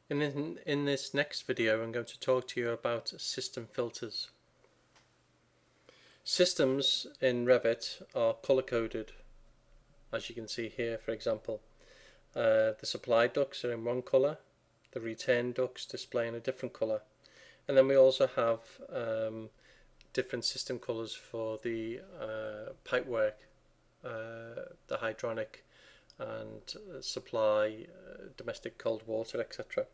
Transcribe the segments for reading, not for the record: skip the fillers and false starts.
In this next video, I'm going to talk to you about system filters. Systems in Revit are color-coded, as you can see here, for example. The supply ducts are in one color, the return ducts display in a different color, and then we also have different system colors for the pipework, the hydronic and supply, domestic cold water, etc.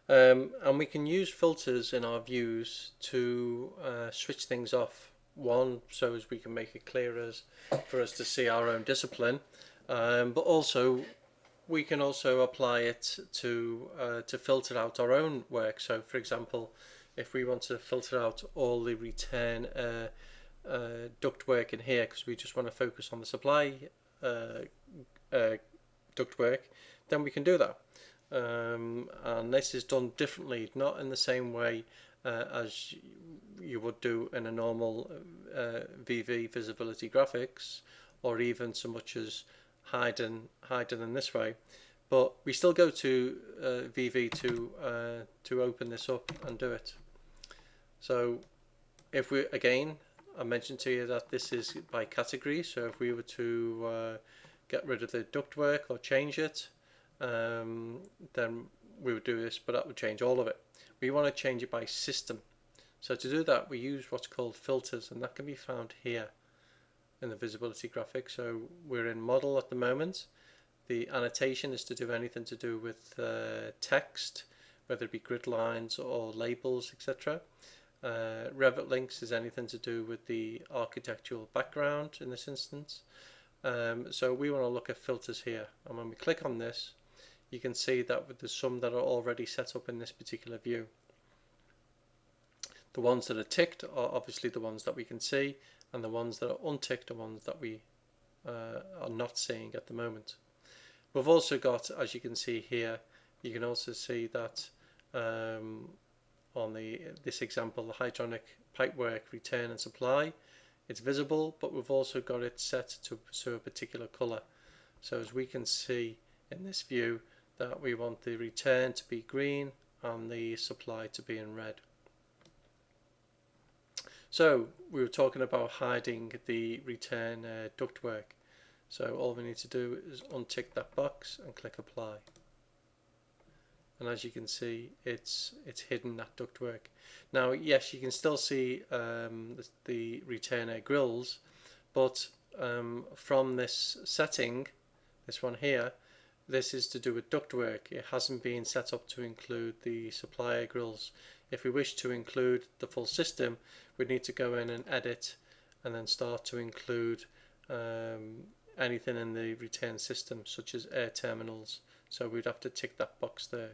And we can use filters in our views to switch things off. One, so as we can make it clearer for us to see our own discipline, but also we can also apply it to filter out our own work. So, for example, if we want to filter out all the return duct work in here, because we just want to focus on the supply duct work, then we can do that. And this is done differently, not in the same way as you would do in a normal VV visibility graphics, or even so much as hiding in this way. But we still go to VV to open this up and do it. So if we, again, I mentioned to you that this is by category, so if we were to get rid of the ductwork or change it, then we would do this, but that would change all of it. We want to change it by system. So to do that, we use what's called filters, and that can be found here in the visibility graphic. So we're in model at the moment. The annotation is to do anything to do with text, whether it be grid lines or labels, etc. Revit links is anything to do with the architectural background in this instance. So we want to look at filters here, and when we click on this, you can see that there's some that are already set up in this particular view. The ones that are ticked are obviously the ones that we can see, and the ones that are unticked are ones that we are not seeing at the moment. We've also got, as you can see here, you can also see that on this example, the hydronic pipework return and supply, it's visible, but we've also got it set to a particular color. So as we can see in this view, that we want the return to be green and the supply to be in red. So we were talking about hiding the return ductwork. So all we need to do is untick that box and click apply. And as you can see, it's hidden that ductwork. Now, yes, you can still see the return air grills, but from this setting, this one here, this is to do with ductwork. It hasn't been set up to include the supply air grills. If we wish to include the full system, we need to go in and edit, and then start to include anything in the return system, such as air terminals. So we'd have to tick that box there.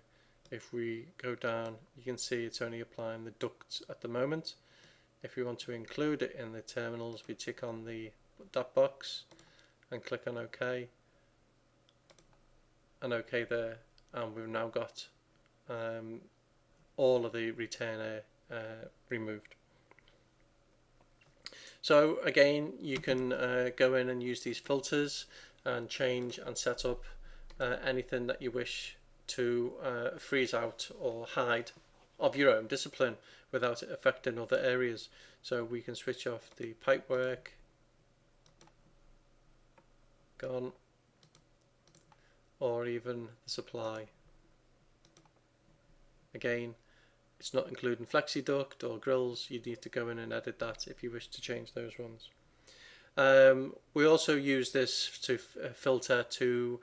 If we go down, you can see it's only applying the ducts at the moment. If we want to include it in the terminals, we tick on that box and click on OK, and OK there, and we've now got all of the return air removed. So again, you can go in and use these filters and change and set up anything that you wish to freeze out or hide of your own discipline without it affecting other areas. So we can switch off the pipework, gone, or even the supply. Again, it's not including FlexiDuct or grills. You need to go in and edit that if you wish to change those ones. We also use this to filter to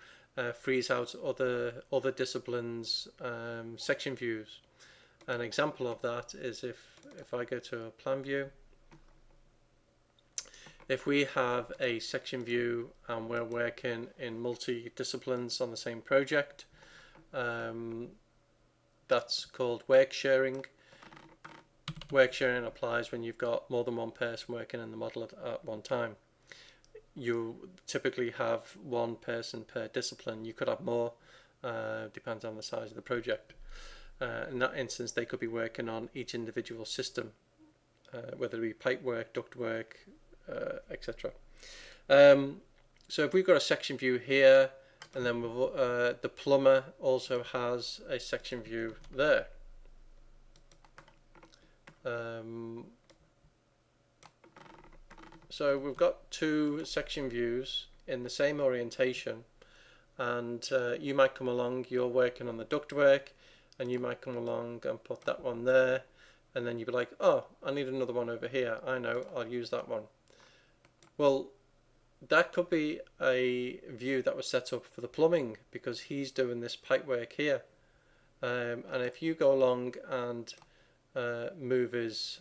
freeze out other disciplines section views. An example of that is if I go to a plan view, if we have a section view and we're working in multi-disciplines on the same project, that's called work sharing. Work sharing applies when you've got more than one person working in the model at one time. You typically have one person per discipline. You could have more, depends on the size of the project. In that instance, they could be working on each individual system, whether it be pipework, ductwork, etc. So if we've got a section view here, and then the plumber also has a section view there. So we've got two section views in the same orientation, and you might come along, you're working on the ductwork, and you might come along and put that one there, and then you'd be like, oh, I need another one over here, I know, I'll use that one. Well, that could be a view that was set up for the plumbing, because he's doing this pipe work here, and if you go along and move his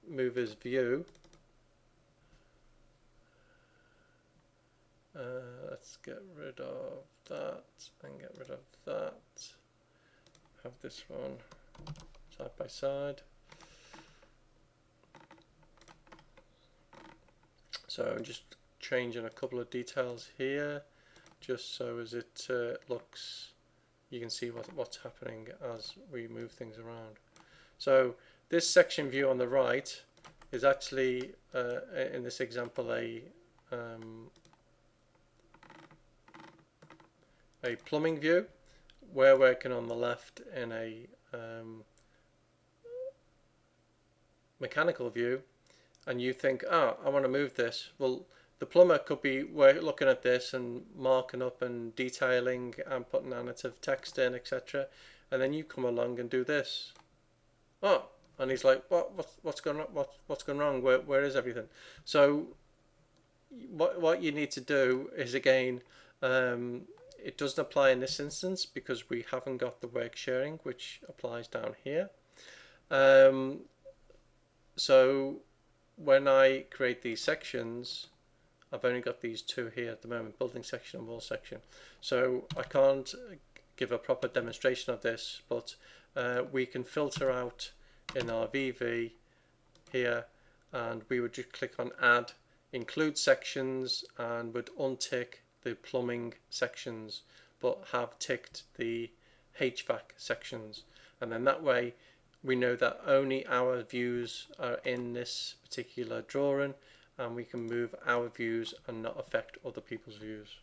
view, let's get rid of that and get rid of that. Have this one side by side. So I'm just changing a couple of details here, just so as it looks, you can see what's happening as we move things around. So this section view on the right is actually, in this example, a plumbing view. We're working on the left in a mechanical view, and you think, oh, I want to move this. Well, the plumber could be looking at this and marking up and detailing and putting annotative text in, etc. And then you come along and do this. Oh, and he's like, what's going on? What's going wrong? Where is everything? So what you need to do is, again, it doesn't apply in this instance because we haven't got the work sharing, which applies down here. So when I create these sections, I've only got these two here at the moment, building section and wall section. So I can't give a proper demonstration of this, but we can filter out in our VV here, and we would just click on add, include sections, and would untick the plumbing sections but have ticked the HVAC sections, and then that way we know that only our views are in this particular drawing, and we can move our views and not affect other people's views.